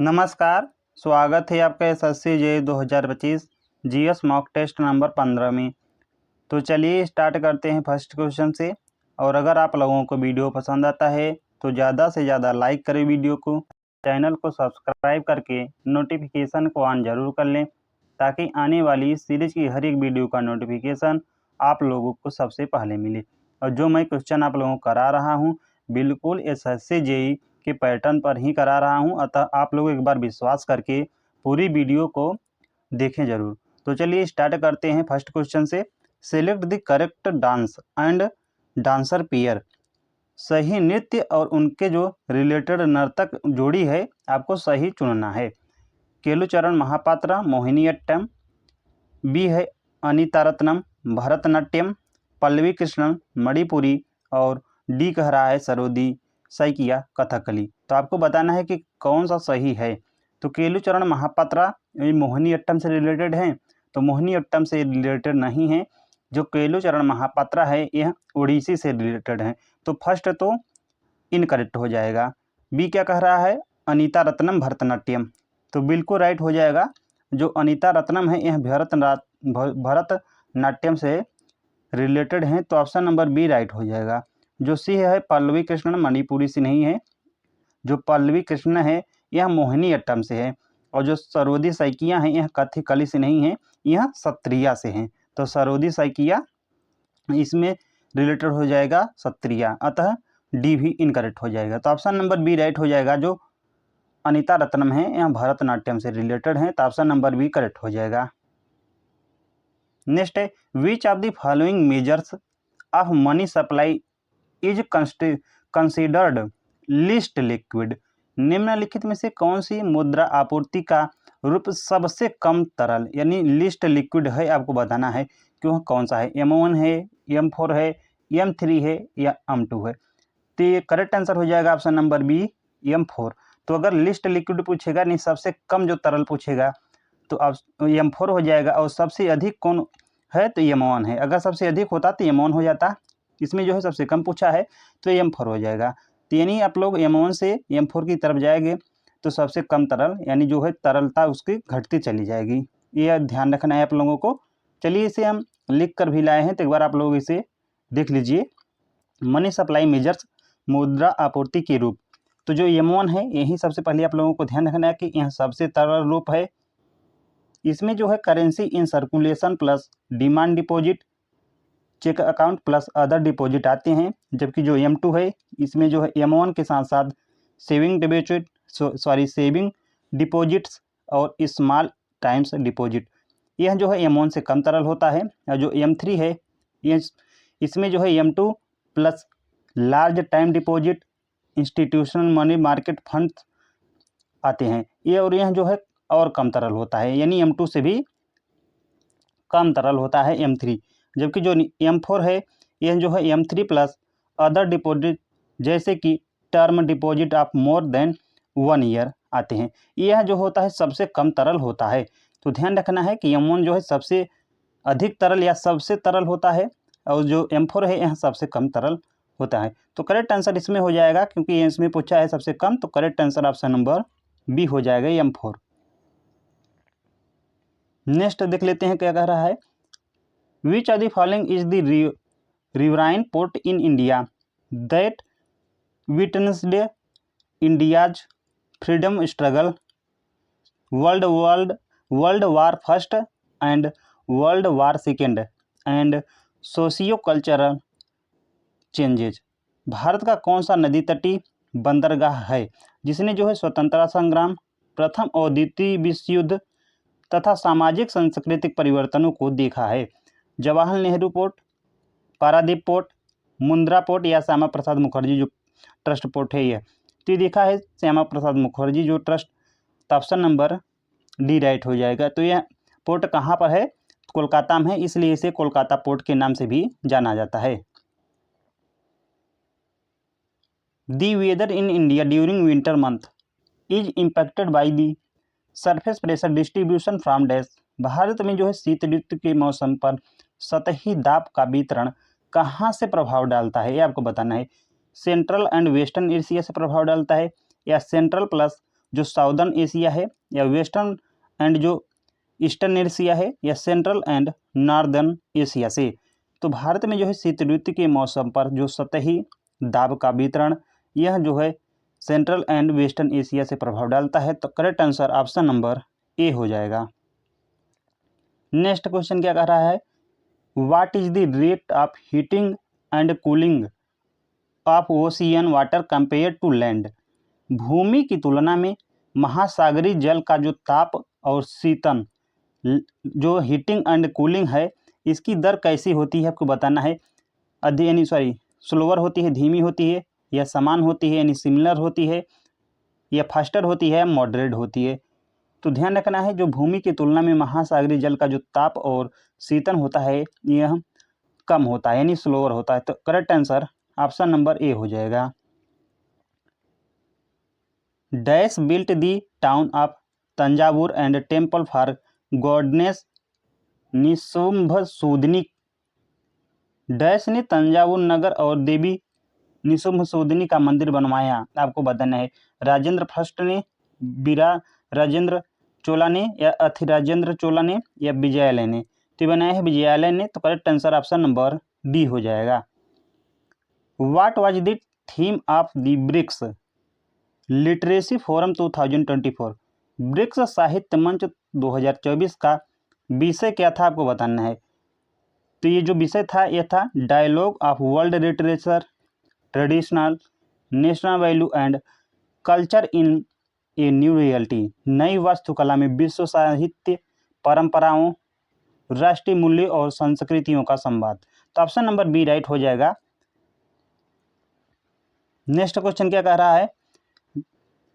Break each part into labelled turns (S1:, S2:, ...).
S1: नमस्कार, स्वागत है आपका SSC JEE 2025 GS mock test number 15 में। तो चलिए स्टार्ट करते हैं फर्स्ट क्वेश्चन से। और अगर आप लोगों को वीडियो पसंद आता है तो ज़्यादा से ज़्यादा लाइक करें वीडियो को, चैनल को सब्सक्राइब करके नोटिफिकेशन को ऑन ज़रूर कर लें ताकि आने वाली सीरीज की हर एक वीडियो का नोटिफिकेशन आप लोगों को सबसे पहले मिले। और जो मैं क्वेश्चन आप लोगों को करा रहा हूँ बिल्कुल एसएससी जेईई के पैटर्न पर ही करा रहा हूं, अतः आप लोग एक बार विश्वास करके पूरी वीडियो को देखें जरूर। तो चलिए स्टार्ट करते हैं फर्स्ट क्वेश्चन से। Select the correct dance and dancer pair. सही नृत्य और उनके जो रिलेटेड नर्तक जोड़ी है आपको सही चुनना है। केलुचरण महापात्रा मोहिनीअट्टम, बी है अनीता रत्नम भरतनाट्यम, पल्लवी कृष्णन मणिपुरी और डी कह रहा है सरोदी सैकिया कथकली। तो आपको बताना है कि कौन सा सही है। तो केलुचरण महापात्रा ये मोहिनीअट्टम से रिलेटेड है, तो मोहिनीअट्टम से रिलेटेड नहीं है। जो केलुचरण महापात्रा है यह ओडिसी से रिलेटेड है, तो फर्स्ट तो इनकरेक्ट हो जाएगा। बी क्या कह रहा है अनीता रत्नम भरतनाट्यम, तो बिल्कुल राइट हो जाएगा। जो अनीता रत्नम है यह भरतनाट्यम से रिलेटेड हैं, तो ऑप्शन नंबर बी राइट हो जाएगा। जो सी है पल्लवी कृष्णन मणिपुरी से नहीं है। जो पल्लवी कृष्ण है यह मोहिनीअट्टम से है। और जो सरोदी सैकिया हैं यह कथकली से नहीं है, यह सत्रिया से हैं। तो सरोदी सैकिया इसमें रिलेटेड हो जाएगा सत्रिया, अतः डी भी इनकरेक्ट हो जाएगा। तो ऑप्शन नंबर बी राइट हो जाएगा। जो अनीता रत्नम है यह भरतनाट्यम से रिलेटेड है, तो ऑप्शन नंबर बी करेक्ट हो जाएगा। नेक्स्ट है which of the following measures of money supply is considered list liquid. निम्नलिखित में से कौन सी मुद्रा आपूर्ति का रूप सबसे कम तरल यानी लिस्ट लिक्विड है, आपको बताना है कि वह कौन सा है। M1 है, M4 है, M3 है या M2 है। तो ये करेक्ट आंसर हो जाएगा ऑप्शन नंबर बी M4। तो अगर लिस्ट लिक्विड पूछेगा नहीं सबसे कम जो तरल पूछेगा तो अब M4 हो जाएगा। और सबसे अधिक कौन है तो M1 है। अगर सबसे अधिक होता तो M1 हो जाता, इसमें जो है सबसे कम पूछा है तो M4 हो जाएगा। तो यानी आप लोग M1 से M4 की तरफ जाएंगे तो सबसे कम तरल यानी जो है तरलता उसकी घटती चली जाएगी। ये ध्यान रखना है आप लोगों को। चलिए इसे हम लिख कर भी लाए हैं, तो एक बार आप लोग इसे देख लीजिए। मनी सप्लाई मेजर्स मुद्रा आपूर्ति के रूप। तो जो M1 है यही सबसे पहले आप लोगों को ध्यान रखना है कि यह सबसे तरल रूप है। इसमें जो है currency in circulation plus demand deposit check account plus other deposit आते हैं। जबकि जो M2 है इसमें जो है M1 के साथ साथ सेविंग डिपॉजिट्स और स्मॉल टाइम्स डिपॉजिट यह जो है M1 से कम तरल होता है। और जो M3 है यह इसमें जो है M2 plus large time deposit institutional money market fund आते हैं ये, और यह जो है और कम तरल होता है यानी M2 से भी कम तरल होता है M3। जबकि जो M4 है यह जो है M3 प्लस अदर डिपॉजिट जैसे कि term deposit of more than 1 year आते हैं। यह जो होता है सबसे कम तरल होता है। तो ध्यान रखना है कि M1 जो है सबसे अधिक तरल या सबसे तरल होता है और जो M4 है यह सबसे कम तरल होता है। तो करेक्ट आंसर इसमें हो जाएगा क्योंकि इसमें पूछा है सबसे कम, तो correct answer option number B हो जाएगा M4। नेक्स्ट देख लेते हैं क्या कह रहा है। Which are the following is the riverine port in India that witnessed India's freedom struggle, world war first and world war second and socio cultural changes. Bharat का कौन सा नदी तटीय बंदरगाह है जिसने जो है स्वतंत्रता संग्राम, प्रथम और द्वितीय विश्व युद्ध तथा सामाजिक सांस्कृतिक परिवर्तनों को देखा है। Jawaharlal Nehru port, Paradip port, Mundra port या श्यामा प्रसाद मुखर्जी जो ट्रस्ट पोर्ट है यह। तो देखा है श्यामा प्रसाद मुखर्जी जो ट्रस्ट, तो ऑप्शन नंबर डी राइट हो जाएगा। तो यह पोर्ट कहाँ पर है, कोलकाता में है, इसलिए इसे कोलकाता पोर्ट के नाम से भी जाना जाता है। The weather in India during winter month is impacted by the surface pressure distribution from dash. Bharat में जो है शीत ऋतु के मौसम पर सतही दाब का वितरण कहाँ से प्रभाव डालता है, ये आपको बताना है। सेंट्रल एंड वेस्टर्न एशिया से प्रभाव डालता है या सेंट्रल प्लस जो साउदर्न एशिया है, या वेस्टर्न एंड जो ईस्टर्न एशिया है, या सेंट्रल एंड नॉर्दर्न एशिया से। तो भारत में जो है शीत ऋतु के मौसम पर जो सतही दाब का वितरण यह जो है सेंट्रल एंड वेस्टर्न एशिया से प्रभाव डालता है। तो correct answer option number A हो जाएगा। नेक्स्ट क्वेश्चन क्या कह रहा है, what is the rate of heating and cooling of ocean water compare to land. भूमि की तुलना में महासागरीय जल का जो ताप और शीतन जो हीटिंग एंड कूलिंग है इसकी दर कैसी होती है आपको बताना है। स्लोअर होती है, धीमी होती है, या समान होती है यानी सिमिलर होती है, या फास्टर होती है, या मॉडरेट होती है। तो ध्यान रखना है जो भूमि की तुलना में महासागरीय जल का जो ताप और शीतन होता है यह कम होता है यानी स्लोअर होता है। तो correct answer option number A हो जाएगा। Dash built the town of Thanjavur and temple for goddess Nishumbhasudini. Dash ने तंजावुर नगर और देवी निशुंभसूदिनी का मंदिर बनवाया, आपको बताना है। राजेंद्र फर्स्ट ने, बीरा राजेंद्र चोला ने, या अथिराजेंद्र चोला ने, या विजयालय ने। तो बनाया है विजयालय ने। तो correct answer option number D हो जाएगा। What was the theme of the BRICS literacy forum 2024। BRICS साहित्य मंच 2024 का विषय क्या था आपको बताना है। तो ये जो विषय था यह था dialogue of world literature, traditional national value and culture in a new reality. नई वास्तुकला में विश्व साहित्य परंपराओं, राष्ट्रीय मूल्यों और संस्कृतियों का संवाद। तो ऑप्शन नंबर बी राइट हो जाएगा। नेक्स्ट क्वेश्चन क्या कह रहा है,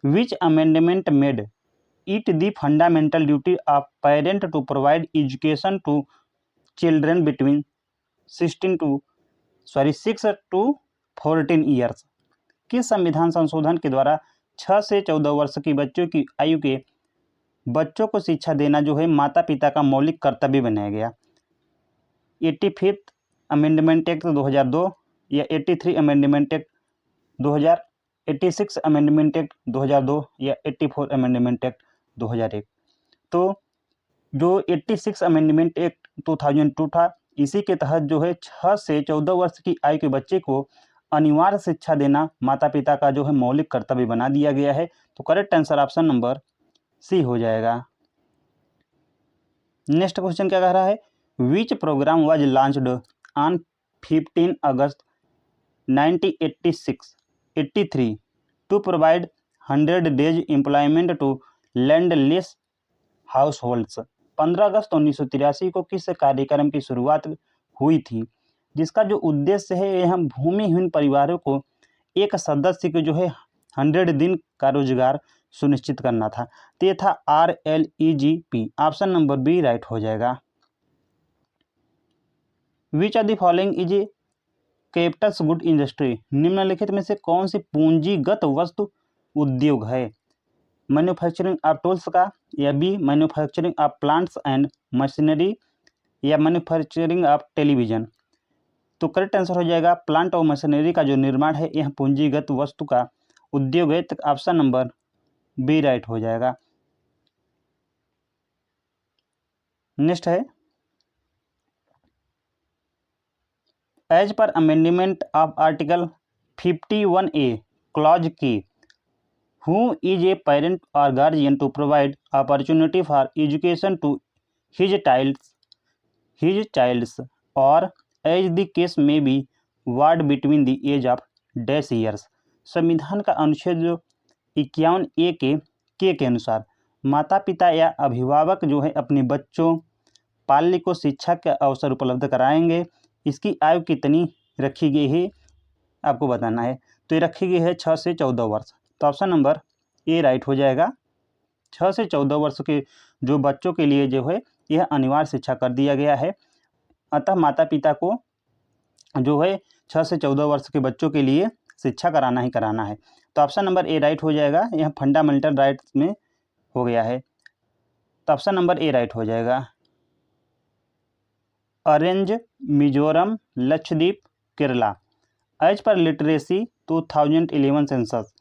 S1: which amendment made it the fundamental duty of parent to provide education to children between 6 to 14 years. किस संविधान संशोधन के द्वारा 6 से 14 वर्ष की बच्चों की आयु के बच्चों को शिक्षा देना जो है माता पिता का मौलिक कर्तव्य बनाया गया। 85th अमेंडमेंट एक्ट 2002, या 83 अमेंडमेंट एक्ट 2000, 86 अमेंडमेंट एक्ट 2002, या 84 अमेंडमेंट एक्ट 2001। तो जो 86 अमेंडमेंट एक्ट 2002 था इसी के तहत जो है 6 से 14 वर्ष की आयु के बच्चे को अनिवार्य शिक्षा देना माता पिता का जो है मौलिक कर्तव्य बना दिया गया है। तो correct answer option number C हो जाएगा। नेक्स्ट क्वेश्चन क्या कह रहा है, which program was launched on 15 August 1983 to provide 100 days employment to landless households. 15 अगस्त 1983 को किस कार्यक्रम की शुरुआत हुई थी जिसका जो उद्देश्य है यह भूमिहीन परिवारों को एक सदस्य को जो है 100 दिन का रोजगार सुनिश्चित करना था। तो ये था RLEGP। Option number B right हो जाएगा। Which of the following is a capitals good industry. निम्नलिखित में से कौन सी पूंजीगत वस्तु उद्योग है। मैन्युफैक्चरिंग ऑफ टूल्स का, या B manufacturing of plants and machinery, या मैन्युफैक्चरिंग ऑफ टेलीविजन। तो करेक्ट आंसर हो जाएगा प्लांट और मशीनरी का जो निर्माण है यह पूंजीगत वस्तु का उद्योग है। तो ऑप्शन नंबर बी राइट हो जाएगा। नेक्स्ट है, as per amendment of article 51A clause की who is a parent or guardian to provide opportunity for education to his child's or as the case may be ward between the age of dash years। संविधान का अनुच्छेद जो 51A के अनुसार माता पिता या अभिभावक जो है अपने बच्चों पालने को शिक्षा का अवसर उपलब्ध कराएंगे। इसकी आयु कितनी रखी गई है आपको बताना है। तो ये रखी गई है 6 से 14 वर्ष। तो ऑप्शन नंबर ए राइट हो जाएगा। 6 से 14 वर्ष के जो बच्चों के लिए जो है यह अनिवार्य शिक्षा कर दिया गया है। अतः माता पिता को जो है 6 से 14 वर्ष के बच्चों के लिए शिक्षा कराना ही कराना है। तो ऑप्शन नंबर ए राइट हो जाएगा। यह फंडामेंटल राइट्स में हो गया है। तो ऑप्शन नंबर ए राइट हो जाएगा। Orange, Mizoram, Lakshadweep, Kerala as per literacy 2011 census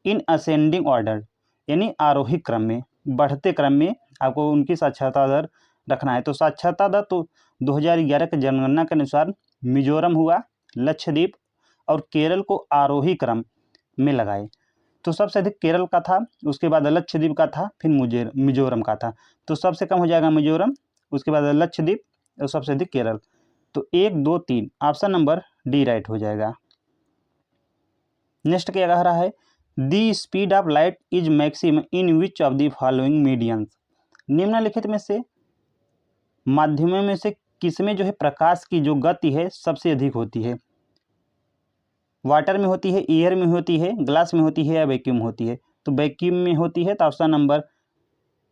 S1: in ascending order. यानी आरोही क्रम में, बढ़ते क्रम में आपको उनकी साक्षरता दर रखना है। तो साक्षरता दर तो 2011 की जनगणना के अनुसार मिजोरम हुआ, लक्षद्वीप और केरल को आरोही क्रम में लगाए। तो सबसे अधिक केरल का था, उसके बाद लक्षद्वीप का था, फिर मिजोरम का था। तो सबसे कम हो जाएगा मिजोरम, उसके बाद लक्षद्वीप और सबसे अधिक केरल। तो 1, 2, 3 ऑप्शन नंबर डी राइट हो जाएगा। नेक्स्ट क्या कह रहा है, the speed of light is maximum in which of the following medians. निम्नलिखित में से माध्यमों में से किसमें जो है प्रकाश की जो गति है सबसे अधिक होती है। वाटर में होती है, एयर में होती है, ग्लास में होती है या वैक्यूम होती है। तो वैक्यूम में होती है, तो ऑप्शन नंबर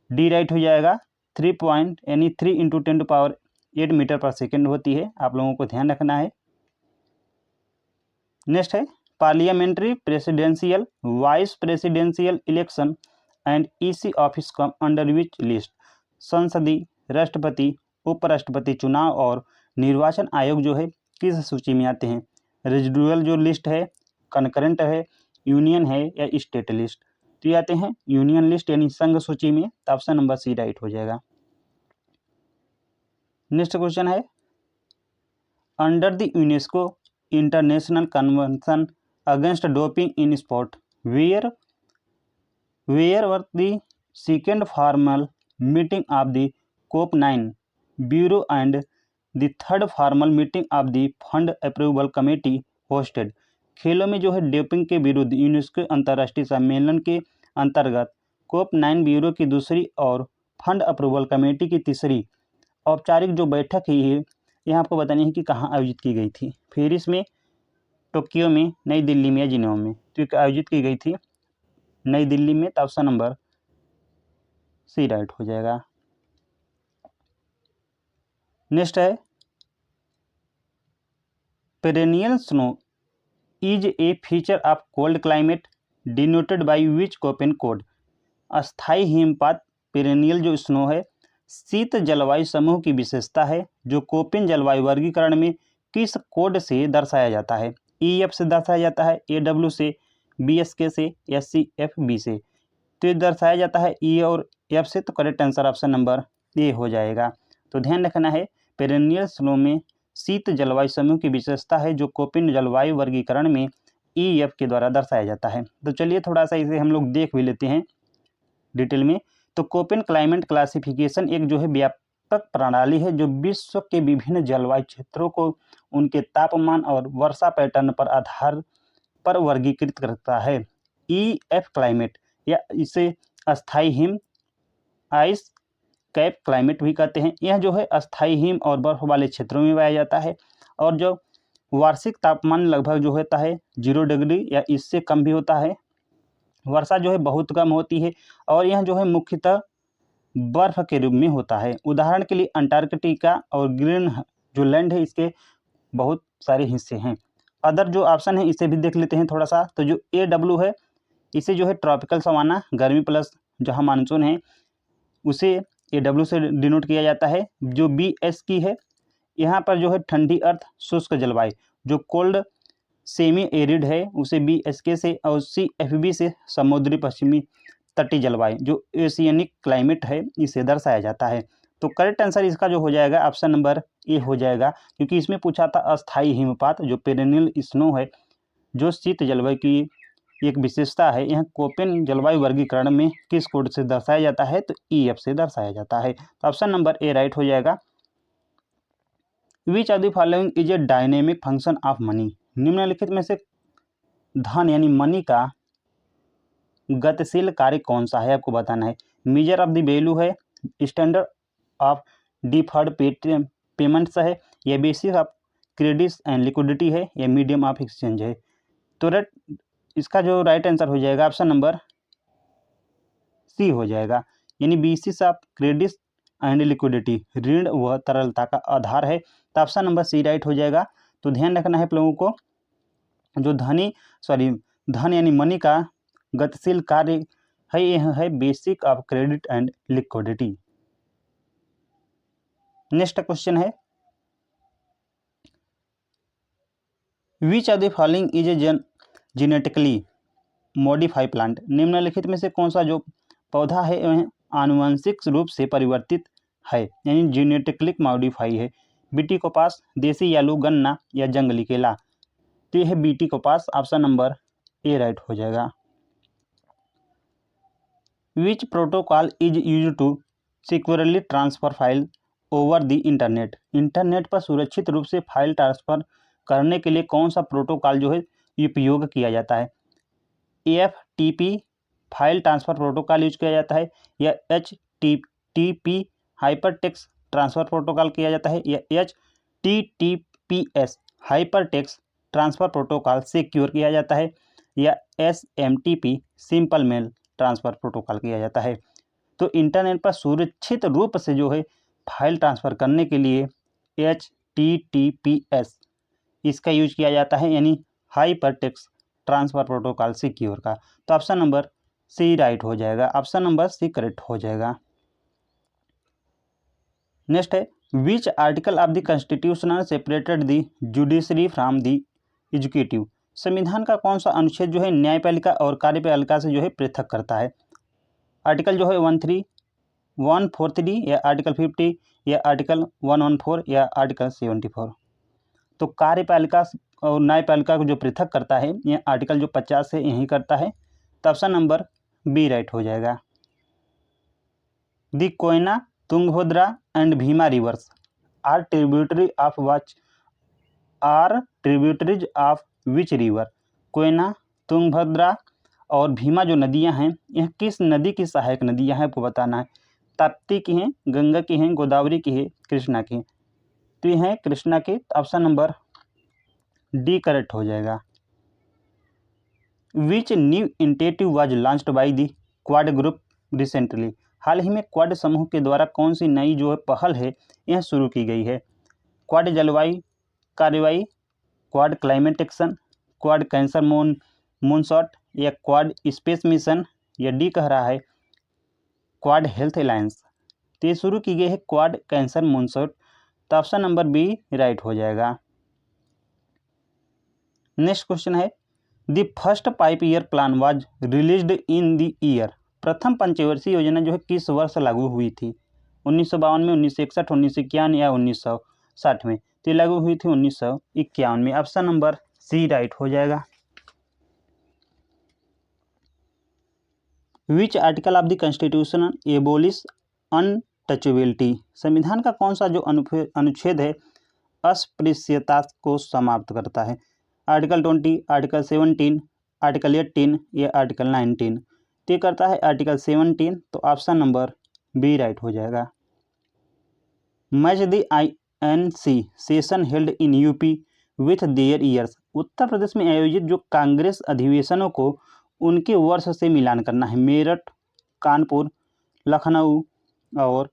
S1: डी राइट हो जाएगा। 3 यानी 3 × 10⁸ मीटर पर सेकेंड होती है, आप लोगों को ध्यान रखना है। नेक्स्ट है parliamentary, presidential, vice presidential election and EC office come under which list. संसदीय, राष्ट्रपति, उपराष्ट्रपति चुनाव और निर्वाचन आयोग जो है किस सूची में आते हैं। रेजिडुअल जो लिस्ट है, कनकरेंट है, यूनियन है या स्टेट लिस्ट। तो ये आते हैं यूनियन लिस्ट यानी संघ सूची में। तो ऑप्शन नंबर सी राइट हो जाएगा। नेक्स्ट क्वेश्चन है, under the UNESCO international convention against doping in sport where were the second formal meeting of the COP9 bureau and the third formal meeting of the fund approval committee hosted. खेलों में जो है doping के विरुद्ध UNESCO अंतर्राष्ट्रीय सम्मेलन के अंतर्गत COP9 ब्यूरो की दूसरी और फंड अप्रूवल कमेटी की तीसरी औपचारिक जो बैठक है ये यहाँ आपको बतानी है कि कहाँ आयोजित की गई थी। पेरिस में, टोक्यो में, नई दिल्ली में या जिनेवा में। तो ये आयोजित की गई थी नई दिल्ली में। तो ऑप्शन नंबर सी राइट हो जाएगा। नेक्स्ट है perennial snow is a feature of cold climate denoted by which Koppen code. अस्थाई हिमपात पेरेनियल जो स्नो है शीत जलवायु समूह की विशेषता है जो कोपेन जलवायु वर्गीकरण में किस कोड से दर्शाया जाता है। EF से दर्शाया जाता है, AW से, BSK से या CFB से। तो ये दर्शाया जाता है E और F से। तो correct answer option number A हो जाएगा। तो ध्यान रखना है पेरेनियल स्नो में शीत जलवायु समूह की विशेषता है जो कोपेन जलवायु वर्गीकरण में EF के द्वारा दर्शाया जाता है। तो चलिए थोड़ा सा इसे हम लोग देख भी लेते हैं डिटेल में। तो कोपेन क्लाइमेट क्लासिफिकेशन एक जो है व्यापक प्रणाली है जो विश्व के विभिन्न जलवायु क्षेत्रों को उनके तापमान और वर्षा पैटर्न पर आधार पर वर्गीकृत करता है। EF क्लाइमेट या इसे अस्थाई हिम, आइस कैप क्लाइमेट भी कहते हैं। यह जो है अस्थाई हिम और बर्फ वाले क्षेत्रों में पाया जाता है और जो वार्षिक तापमान लगभग जो होता है 0 डिग्री या इससे कम भी होता है। वर्षा जो है बहुत कम होती है और यह जो है मुख्यतः बर्फ के रूप में होता है। उदाहरण के लिए अंटार्कटिका और ग्रीनलैंड है, इसके बहुत सारे हिस्से हैं। अदर जो ऑप्शन है इसे भी देख लेते हैं थोड़ा सा। तो जो AW है इसे जो है ट्रॉपिकल सवाना, गर्मी प्लस जहाँ मानसून है उसे AW से डिनोट किया जाता है। जो BS की है यहाँ पर जो है ठंडी अर्थ शुष्क जलवायु, जो कोल्ड सेमी एरिड है उसे BSK से, और CFB से समुद्री पश्चिमी तटीय जलवायु जो एशियनिक क्लाइमेट है इसे दर्शाया जाता है। तो करेक्ट आंसर इसका जो हो जाएगा ऑप्शन नंबर ए हो जाएगा, क्योंकि इसमें पूछा था अस्थाई हिमपात जो पेरेनियल स्नो है जो शीत जलवायु की एक विशेषता है। यह कोपेन जलवायु वर्गीकरण में किस कोड से दर्शाया जाता है, तो EF से दर्शाया जाता है। तो ऑप्शन नंबर ए राइट हो जाएगा। Which of the following is A dynamic function of money. निम्नलिखित में से धन यानी मनी का गतिशील कार्य कौन सा है आपको बताना है। मेजर ऑफ द वैल्यू है, स्टैंडर्ड ऑफ डिफर्ड पेमेंट्स है, या basis of credit and liquidity है, या मीडियम ऑफ एक्सचेंज है। तो इसका जो राइट आंसर हो जाएगा ऑप्शन नंबर सी हो जाएगा, यानी basis of credit and liquidity, ऋण व तरलता का आधार है। तो ऑप्शन नंबर सी राइट हो जाएगा। तो ध्यान रखना है आप लोगों को, जो धन यानी मनी का गतिशील कार्य है यह है basic of credit and liquidity. Next question है, which of the following is a genetically modify plant. निम्नलिखित में से कौन सा जो पौधा है वह आनुवंशिक रूप से परिवर्तित है, यानी जेनेटिकली मॉडिफाई है। बीटी कपास, देसी आलू, गन्ना या जंगली केला। तो यह है बीटी कपास, ऑप्शन नंबर ए राइट हो जाएगा। Which protocol is use to securely transfer file over the internet. Internet पर सुरक्षित रूप से फाइल ट्रांसफर करने के लिए कौन सा प्रोटोकॉल जो है उपयोग किया जाता है। AFTP file transfer protocol use किया जाता है, या HTTP hyper text transfer protocol किया जाता है, या HTTPS hyper text transfer protocol secure किया जाता है, या SMTP simple mail transfer protocol किया जाता है। तो इंटरनेट पर सुरक्षित रूप से जो है फाइल ट्रांसफ़र करने के लिए HTTPS इसका यूज किया जाता है, यानी hyper text transfer protocol secure का। तो ऑप्शन नंबर सी राइट हो जाएगा, ऑप्शन नंबर सी करेक्ट हो जाएगा। नेक्स्ट है, which article of the constitution separated the judiciary from the executive. संविधान का कौन सा अनुच्छेद जो है न्यायपालिका और कार्यपालिका से जो है पृथक करता है। आर्टिकल जो है 143 या आर्टिकल 50 या आर्टिकल 114 या आर्टिकल 74। तो कार्यपालिका और न्यायपालिका को जो पृथक करता है यह आर्टिकल जो 50 से यही करता है। तो ऑप्शन नंबर बी राइट हो जाएगा। The Koyna, Tungabhadra and Bhima rivers are tributaries of which river. Koyna, Tungabhadra और भीमा जो नदियां हैं यह किस नदी की सहायक नदियां हैं आपको बताना है। ताप्ती की हैं, गंगा की हैं, गोदावरी की है, कृष्णा की। तो यह है कृष्णा की, ऑप्शन नंबर डी करेक्ट हो जाएगा। Which new initiative was launched by the Quad group recently. हाल ही में क्वाड समूह के द्वारा कौन सी नई जो है पहल है यह शुरू की गई है। क्वाड जलवायु कार्रवाई, quad climate action, quad cancer moonshot या क्वाड स्पेस मिशन, या डी कह रहा है क्वाड हेल्थ अलायंस। तो ये शुरू की गई है क्वाड कैंसर मूनशॉट। तो ऑप्शन नंबर बी राइट हो जाएगा। नेक्स्ट क्वेश्चन है, the first 5 year plan was released in the year. प्रथम पंचवर्षीय योजना जो है किस वर्ष लागू हुई थी। 1952 में, 1961, 1951 या 1960 में। तो ये लागू हुई थी 1951 में, ऑप्शन नंबर सी राइट हो जाएगा। Which article of the constitution abolish untouchability. संविधान का कौन सा जो अनुच्छेद है अस्पृश्यता को समाप्त करता है। आर्टिकल 20, आर्टिकल 17, आर्टिकल 18 या आर्टिकल 19। तो ये करता है आर्टिकल 17। तो ऑप्शन नंबर बी राइट हो जाएगा। Match the INC session held in UP with their years. Uttar Pradesh में आयोजित जो कांग्रेस अधिवेशनों को उनके वर्ष से मिलान करना है। मेरठ, कानपुर, लखनऊ और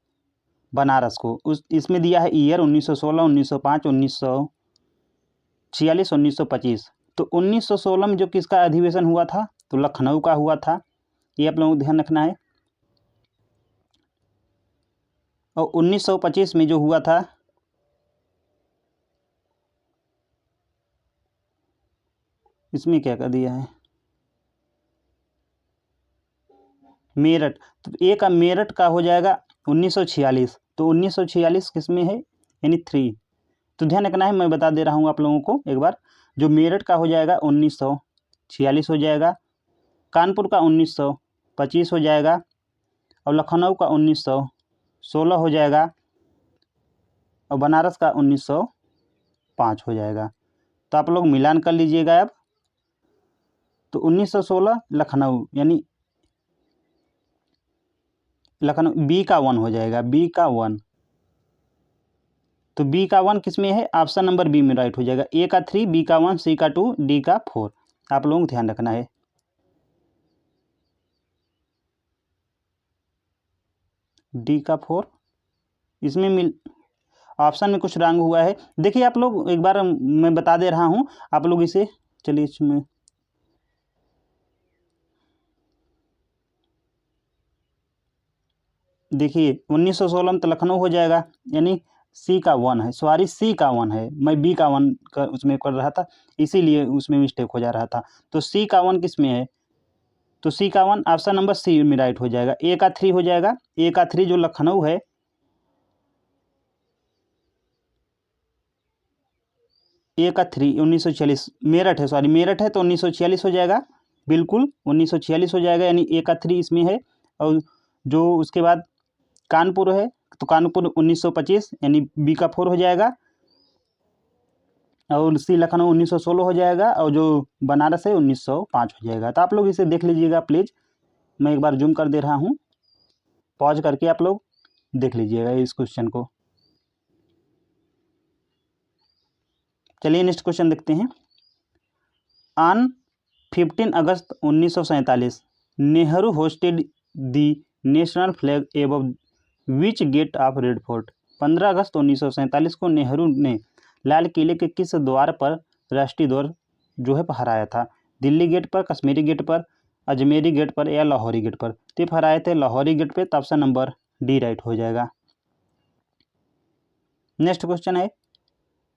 S1: बनारस को इसमें दिया है ईयर 1916, 1905, 1946, 1925। तो 1916 में जो किसका अधिवेशन हुआ था तो लखनऊ का हुआ था, ये आप लोगों को ध्यान रखना है। और 1925 में जो हुआ था इसमें क्या कर दिया है मेरठ। तो एक मेरठ का हो जाएगा 1946। तो 1946 किस में है यानी 3। तो ध्यान रखना है, मैं बता दे रहा हूँ आप लोगों को एक बार। जो मेरठ का हो जाएगा 1946 हो जाएगा, कानपुर का 1925 हो जाएगा और लखनऊ का 1916 हो जाएगा और बनारस का 1905 हो जाएगा। तो आप लोग मिलान कर लीजिएगा अब। तो 1916 लखनऊ, यानी लखनऊ बी का 1 हो जाएगा, बी का 1। तो बी का 1 किस में है, ऑप्शन नंबर बी में राइट हो जाएगा। ए का 3, बी का 1, सी का 2, डी का 4। आप लोगों को ध्यान रखना है। डी का 4 इसमें ऑप्शन में कुछ रॉन्ग हुआ है। देखिए आप लोग एक बार मैं बता दे रहा हूँ, आप लोग इसे चलिए इसमें देखिए 1916 में तो लखनऊ हो जाएगा, यानी सी का 1 है, सॉरी सी का 1 है, मैं बी का 1 का उसमें कर रहा था, इसीलिए उसमें मिस्टेक हो जा रहा था। तो सी का 1 किस में है तो सी का 1 ऑप्शन नंबर सी में राइट हो जाएगा। ए का 3 हो जाएगा। ए का 3 जो लखनऊ है, ए का 3 1946 मेरठ है, सॉरी मेरठ है तो 1946 हो जाएगा, बिल्कुल 1946 हो जाएगा, यानी ए का 3 इसमें है। और जो उसके बाद कानपुर है तो कानपुर 1925 यानी बी का 4 हो जाएगा। और सी लखनऊ 1916 हो जाएगा। और जो बनारस है 1905 हो जाएगा। तो आप लोग इसे देख लीजिएगा प्लीज़, मैं एक बार जूम कर दे रहा हूँ, पॉज करके आप लोग देख लीजिएगा इस क्वेश्चन को। चलिए नेक्स्ट क्वेश्चन देखते हैं। On 15 August 1947 Nehru hosted the national flag above which gate of red fort. 15 अगस्त 1947 को नेहरू ने लाल किले के किस द्वार पर राष्ट्रीय ध्वज जो है फहराया था? दिल्ली गेट पर, कश्मीरी गेट पर, अजमेरी गेट पर या लाहौरी गेट पर? तो फहराए थे लाहौरी गेट पे, तो ऑप्शन नंबर डी राइट हो जाएगा। नेक्स्ट क्वेश्चन है,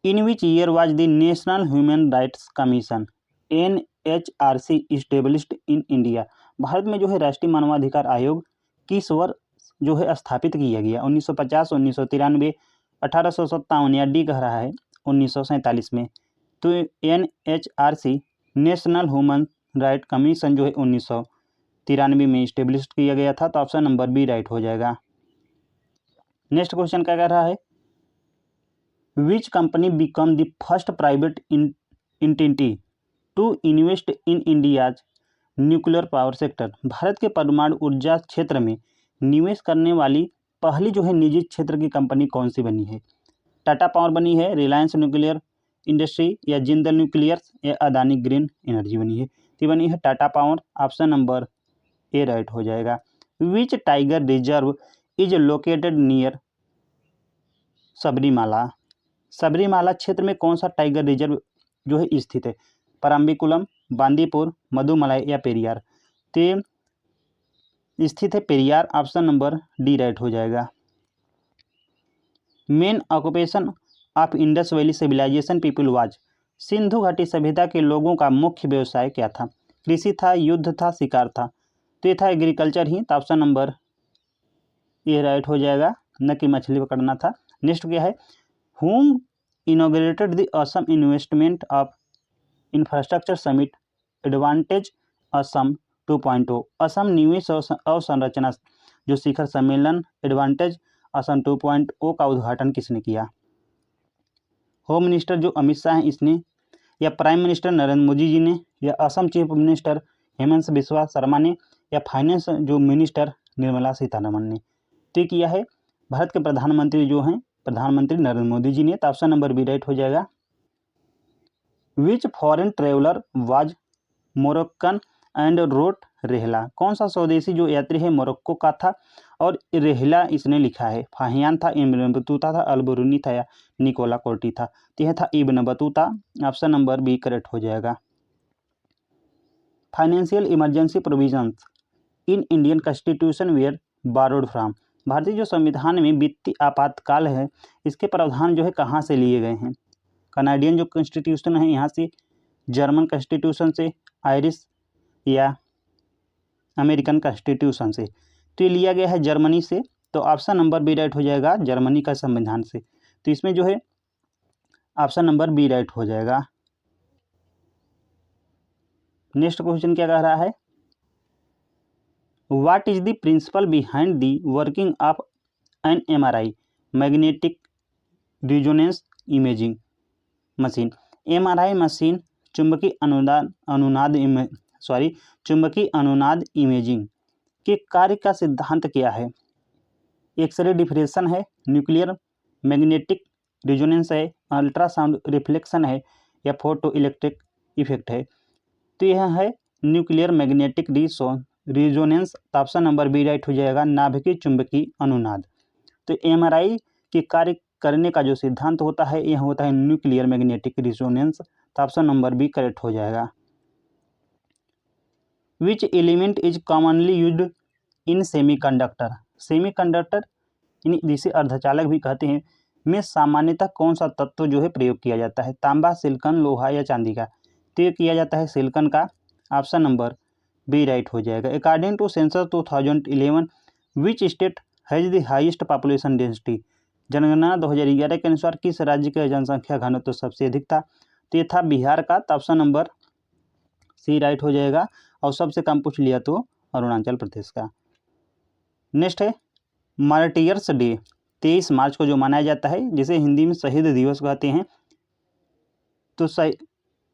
S1: in which year was the national human rights commission NHRC established in India. Bharat में जो है राष्ट्रीय मानवाधिकार आयोग किस वर्ष जो है स्थापित किया गया? 1950, 1993, 1857 या डी कह रहा है 1947 में। तो NHRC national human right commission जो है 1993 में इस्टेब्लिश किया गया था। तो ऑप्शन नंबर बी राइट हो जाएगा। नेक्स्ट क्वेश्चन क्या कह रहा है, which company become the first private entity to invest in India's nuclear power sector. Bharat के परमाणु ऊर्जा क्षेत्र में निवेश करने वाली पहली जो है निजी क्षेत्र की कंपनी कौन सी बनी है? टाटा पावर बनी है, रिलायंस न्यूक्लियर इंडस्ट्री या जिंदल न्यूक्लियर या अदानी ग्रीन एनर्जी बनी है? तो बनी है Tata Power, option number A right हो जाएगा। Which tiger reserve is located near Sabarimala. Sabarimala क्षेत्र में कौन सा टाइगर रिजर्व जो है स्थित है? परम्बिकुलम, बांदीपुर, मधुमलाई या पेरियार? तो स्थित है Periyar, option number D right हो जाएगा। Main occupation of Indus valley civilisation people was. सिंधु घाटी सभ्यता के लोगों का मुख्य व्यवसाय क्या था? कृषि था, युद्ध था, शिकार था? तो ये था एग्रीकल्चर ही, तो ऑप्शन नंबर ए राइट हो जाएगा, न कि मछली पकड़ना था। नेक्स्ट क्या है, whom inaugurated the Assam Investment of Infrastructure Summit Advantage Assam 2.0। Assam निवेश अवसंरचना जो शिखर सम्मेलन एडवांटेज असम 2.0 का उद्घाटन किसने किया? होम मिनिस्टर जो अमित शाह हैं इसने, या प्राइम मिनिस्टर नरेंद्र मोदी जी ने, या असम चीफ मिनिस्टर हेमंत बिस्वा शर्मा ने, या फाइनेंस जो मिनिस्टर निर्मला सीतारमण ने? तो किया है भारत के प्रधानमंत्री जो हैं प्रधानमंत्री नरेंद्र मोदी जी ने। तो ऑप्शन नंबर बी राइट हो जाएगा। Which foreign traveller was Moroccan and wrote Rihla. कौन सा स्वदेशी जो यात्री है मोरक्को का था और रेहला इसने लिखा है? फाहियान था, इब्न बतूता था, अलबरूनी था या निकोला कोर्टी था? तो यह था Ibn Battuta, option number B correct हो जाएगा। Financial emergency provisions in Indian constitution were borrowed from. भारतीय जो संविधान में वित्तीय आपातकाल है इसके प्रावधान जो है कहाँ से लिए गए हैं? कनाडियन जो कॉन्स्टिट्यूशन है यहाँ से, जर्मन कॉन्स्टिट्यूशन से, आयरिश या अमेरिकन कॉन्स्टिट्यूशन से? तो ये लिया गया है जर्मनी से, तो ऑप्शन नंबर बी राइट हो जाएगा, जर्मनी का संविधान से। तो इसमें जो है ऑप्शन नंबर बी राइट हो जाएगा। नेक्स्ट क्वेश्चन क्या कह रहा है, what is the principle behind the working of an MRI magnetic resonance imaging machine. MRI machine चुंबकीय अनुनाद इमेजिंग के कार्य का सिद्धांत क्या है? एक्सरे डिफ्रेक्शन है, न्यूक्लियर मैग्नेटिक रिजोनेंस है, अल्ट्रासाउंड रिफ्लेक्शन है या फोटो इलेक्ट्रिक इफेक्ट है? तो यह है nuclear magnetic resonance, option number B right हो जाएगा, नाभिकीय चुंबकीय अनुनाद। तो MRI के कार्य करने का जो सिद्धांत होता है यह होता है न्यूक्लियर मैग्नेटिक रिजोनेंस, तो ऑप्शन नंबर बी करेक्ट हो जाएगा। Which element is commonly used in semiconductor. Semiconductor जिसे अर्धचालक भी कहते हैं में सामान्यतः कौन सा तत्व जो है प्रयोग किया जाता है? तांबा, सिलिकॉन, लोहा या चांदी का? तो ये किया जाता है सिलिकॉन का, ऑप्शन नंबर बी राइट हो जाएगा। According to census 2011 which state has the highest population density, जनगणना 2011 के अनुसार किस राज्य का जनसंख्या घनत्व सबसे अधिक था? तो ये था बिहार का, तो ऑप्शन नंबर सी राइट हो जाएगा। और सबसे कम पूछ लिया तो अरुणाचल प्रदेश का। नेक्स्ट है मार्टियर्स डे, 23 मार्च को जो मनाया जाता है, जिसे हिंदी में शहीद दिवस कहते हैं। तो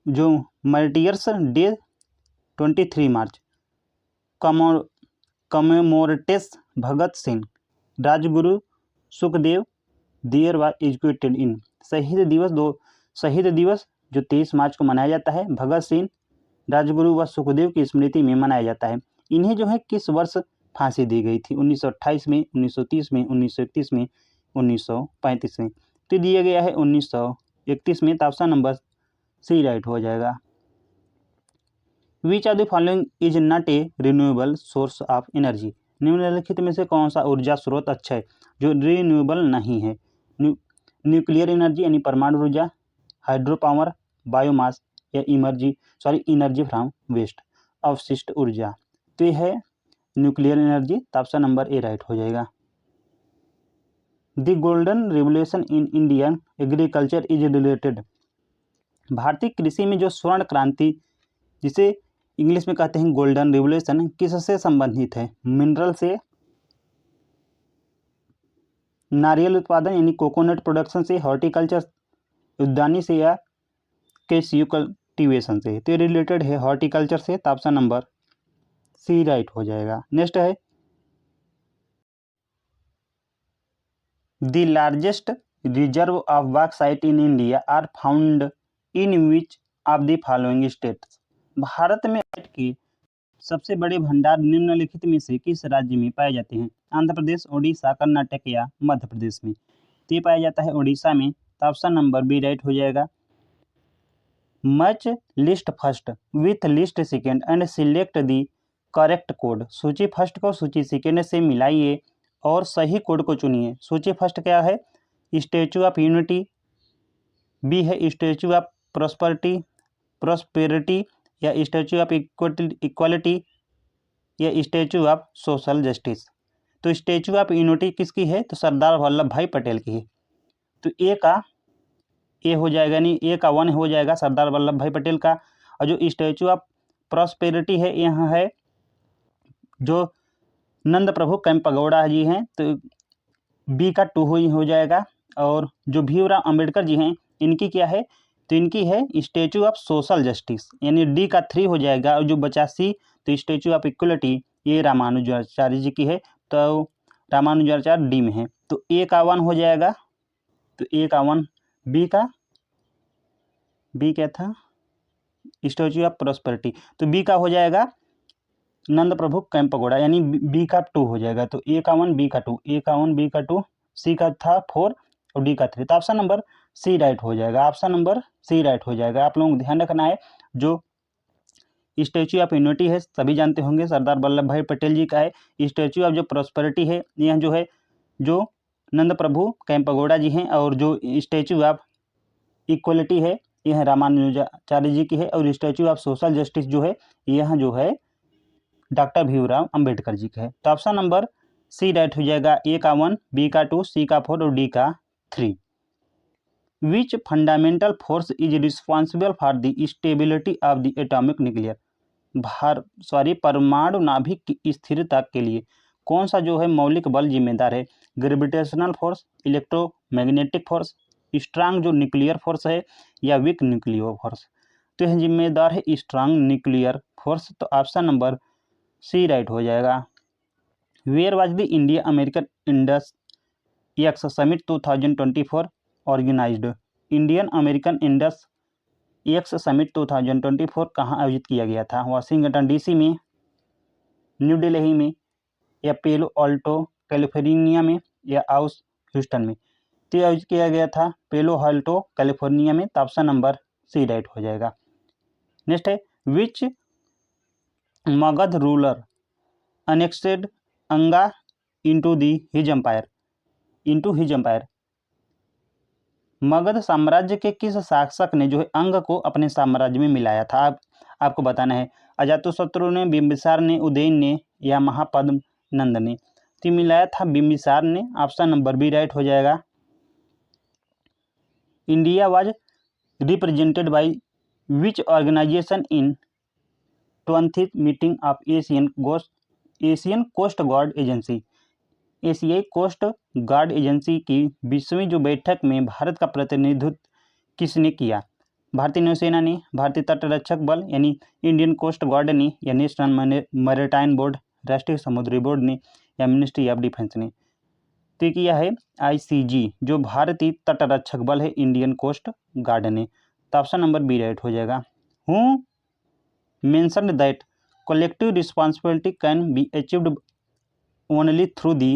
S1: जो martyrs day 23 March commemorates Bhagat Singh, Rajguru Sukhdev, there was educated in. शहीद दिवस जो 23 मार्च को मनाया जाता है, भगत सिंह, राजगुरु व सुखदेव की स्मृति में मनाया जाता है। इन्हें जो है किस वर्ष फांसी दी गई थी? 1928 में, 1930 में, 1931 में, 1935 में। तो दिया गया है 1931 में, तो ऑप्शन नंबर सी राइट हो जाएगा। Which of the following is not a renewable source of energy, निम्नलिखित में से कौन सा ऊर्जा स्रोत अच्छा है जो रिन्यूएबल नहीं है? न्यूक्लियर एनर्जी यानी परमाणु ऊर्जा, हाइड्रो पावर, बायोमास या एनर्जी फ्रॉम वेस्ट, अवशिष्ट ऊर्जा। तो यह है न्यूक्लियर एनर्जी, तो ऑप्शन नंबर ए राइट हो जाएगा। The golden revolution in Indian agriculture is related, भारतीय कृषि में जो स्वर्ण क्रांति, जिसे इंग्लिश में कहते हैं गोल्डन रिवोल्यूशन, किससे संबंधित है? मिनरल से, नारियल उत्पादन यानी कोकोनट प्रोडक्शन से, हॉर्टिकल्चर उद्यानी से, या कैसियो कल्टीवेशन से। तो रिलेटेड है हॉर्टिकल्चर से, तो ऑप्शन नंबर सी राइट हो जाएगा। नेक्स्ट है the largest reserve of bauxite in India are found in which of the following states, भारत में बॉक्साइट के सबसे बड़े भंडार निम्नलिखित में से किस राज्य में पाए जाते हैं? आंध्र प्रदेश, ओडिशा, कर्नाटक या मध्य प्रदेश में। तो ये पाया जाता है ओडिशा में, तो ऑप्शन नंबर बी राइट हो जाएगा। Match list first with list second and select the correct code, सूची फर्स्ट को सूची सेकेंड से मिलाइए और सही कोड को चुनिए। सूची फर्स्ट क्या है? स्टैचू ऑफ यूनिटी, बी है स्टैचू ऑफ प्रॉस्पेरिटी या स्टैचू ऑफ इक्वालिटी या स्टैचू ऑफ सोशल जस्टिस। तो स्टैचू ऑफ यूनिटी किसकी है? तो सरदार वल्लभ भाई पटेल की है। तो ए का ए हो जाएगा, नहीं ए का 1 हो जाएगा सरदार वल्लभ भाई पटेल का। और जो स्टैचू ऑफ प्रॉस्पेरिटी है, यहाँ है जो नंद प्रभु कैंपगौड़ा जी हैं, तो बी का 2 हो जाएगा। और जो भीमराव अंबेडकर जी हैं, इनकी क्या है? तो इनकी है स्टैचू ऑफ सोशल जस्टिस, यानी डी का 3 हो जाएगा। और जो बचा सी, तो स्टैचू ऑफ इक्वलिटी, ये रामानुजाचार्य जी की है, तो रामानुजाचार्य डी में है। तो ए का 1 हो जाएगा, तो ए का 1, बी क्या था? स्टैचू ऑफ प्रॉस्पेरिटी, तो बी का हो जाएगा नंद प्रभु कैंपगौड़ा, यानी बी का 2 हो जाएगा। तो ए का 1, बी का 2, ए का 1, बी का 2, सी का था 4 और डी का 3, तो ऑप्शन नंबर सी राइट हो जाएगा। ऑप्शन नंबर सी राइट हो जाएगा। आप लोगों को ध्यान रखना है, जो स्टैचू ऑफ यूनिटी है सभी जानते होंगे सरदार वल्लभ भाई पटेल जी का है। स्टैचू ऑफ जो प्रॉस्पेरिटी है, यह जो है जो नंद प्रभु कैंपगौड़ा जी हैं। और जो स्टैचू ऑफ इक्वलिटी है, यह रामानुजाचार्य जी की है। और स्टैचू ऑफ सोशल जस्टिस जो है, यह जो है डॉक्टर भीमराव अंबेडकर जी का है। तो ऑप्शन नंबर सी राइट हो जाएगा। ए का 1, बी का 2, सी का 4 और डी का 3। Which fundamental force is responsible for the stability of the atomic nuclear, परमाणु नाभिक की स्थिरता के लिए कौन सा जो है मौलिक बल जिम्मेदार है? Gravitational force, electromagnetic force, strong जो न्यूक्लियर फोर्स है, या वीक न्यूक्लियर फोर्स। तो यह जिम्मेदार है स्ट्रांग न्यूक्लियर फोर्स, तो ऑप्शन नंबर सी राइट हो जाएगा। Where was the India American Indus X summit 2024 organised, Indian American Indus X summit 2024 कहाँ आयोजित किया गया था? वाशिंगटन डीसी में, न्यू दिल्ली में, या पेलो अल्टो कैलिफोर्निया में, या आउस ह्यूस्टन में। तो आयोजित किया गया था पेलो अल्टो कैलिफोर्निया में, तो ऑप्शन नंबर सी राइट हो जाएगा। नेक्स्ट है विच मगध रूलर अनेक्सेड अंगा इनटू हिज एम्पायर, मगध साम्राज्य के किस शासक ने जो है अंग को अपने साम्राज्य में मिलाया था? आपको बताना है। अजातशत्रु ने, बिंबिसार ने, उदयन ने या महापद्म नंद ने? तो मिलाया था बिंबिसार ने। ऑप्शन नंबर बी राइट हो जाएगा। India was represented by which organisation in 20th meeting of Asian coast guard agency? एशियाई कोस्ट गार्ड एजेंसी की 20वीं जो बैठक में भारत का प्रतिनिधित्व किसने किया? भारतीय नौसेना ने, भारतीय तटरक्षक बल यानी इंडियन कोस्ट गार्ड ने, या नेशनल मैरीटाइम बोर्ड राष्ट्रीय समुद्री बोर्ड ने, या मिनिस्ट्री ऑफ डिफेंस ने? तो किया है ICG जो भारतीय तटरक्षक बल है, इंडियन कोस्ट गार्ड ने। तो ऑप्शन नंबर बी राइट हो जाएगा। Who mentioned that collective responsibility can be achieved only through the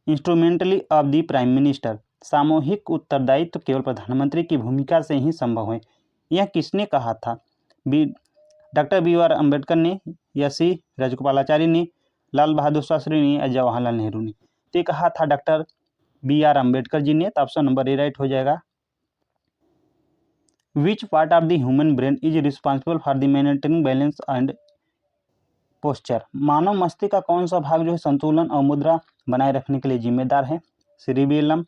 S1: instrumentally of the prime minister? सामूहिक उत्तरदायित्व केवल प्रधानमंत्री की भूमिका से ही संभव है, यह किसने कहा था? डॉक्टर BR अम्बेडकर ने, या सी राजगोपालाचारी ने, लाल बहादुर शास्त्री ने, या जवाहरलाल नेहरू ने? तो कहा था डॉक्टर BR अम्बेडकर जी ने। तो ऑप्शन नंबर ए राइट हो जाएगा। Which part of the human brain is responsible for the maintaining balance and posture? मानव मस्तिष्क का कौन सा भाग जो है संतुलन और मुद्रा बनाए रखने के लिए जिम्मेदार है? सेरिब्लम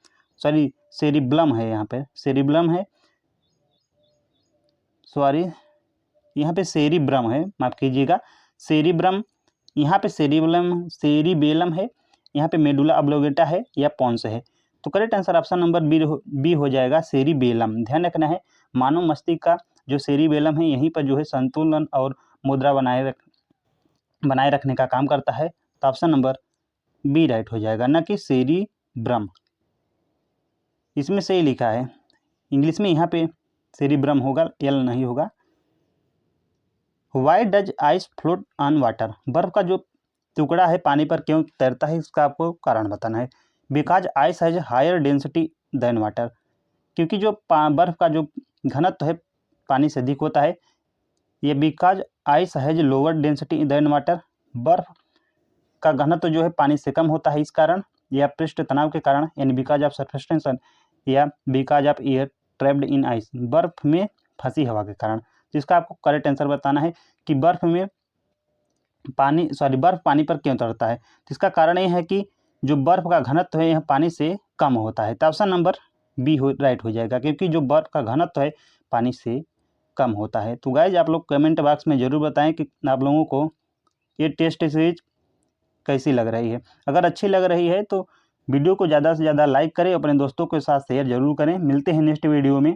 S1: है, यहाँ पे सेरिब्लम है, यहाँ पे सेरिब्रम है, माफ कीजिएगा, सेरिब्रम, यहाँ पे सेरिबेलम है, यहाँ पे मेडुला ऑब्लोंगेटा है, या पोन्स है? तो correct answer option number B हो जाएगा, सेरिबेलम। ध्यान रखना है, मानव मस्तिष्क का जो सेरिबेलम है यहीं पर जो है संतुलन और मुद्रा बनाए रखने का काम करता है। तो ऑप्शन नंबर बी राइट हो जाएगा, न कि सेरिब्रम। इसमें सही लिखा है, इंग्लिश में यहाँ पे सेरिब्रम होगा, एल नहीं होगा। Why does ice float on water? बर्फ का जो टुकड़ा है पानी पर क्यों तैरता है, इसका आपको कारण बताना है। Because ice has higher density than water? क्योंकि जो बर्फ का जो घनत्व है पानी से अधिक होता है। ये because ice has lower density than water? बर्फ का घनत्व जो है पानी से कम होता है इस कारण, या पृष्ठ तनाव के कारण, यानी बिकॉज ऑफ सरफेस टेंशन, या because of air trapped in ice, बर्फ में फंसी हवा के कारण? जिसका आपको करेक्ट आंसर बताना है कि बर्फ पानी पर क्यों तैरता है। तो इसका कारण ये है कि जो बर्फ का घनत्व है यह पानी से कम होता है। तो ऑप्शन नंबर बी राइट हो जाएगा, क्योंकि जो बर्फ का घनत्व है पानी से कम होता है। तो गाइज आप लोग कमेंट बॉक्स में ज़रूर बताएं कि आप लोगों को ये टेस्ट सीरीज कैसी लग रही है। अगर अच्छी लग रही है तो वीडियो को ज़्यादा से ज़्यादा लाइक करें, अपने दोस्तों के साथ शेयर जरूर करें। मिलते हैं नेक्स्ट वीडियो में।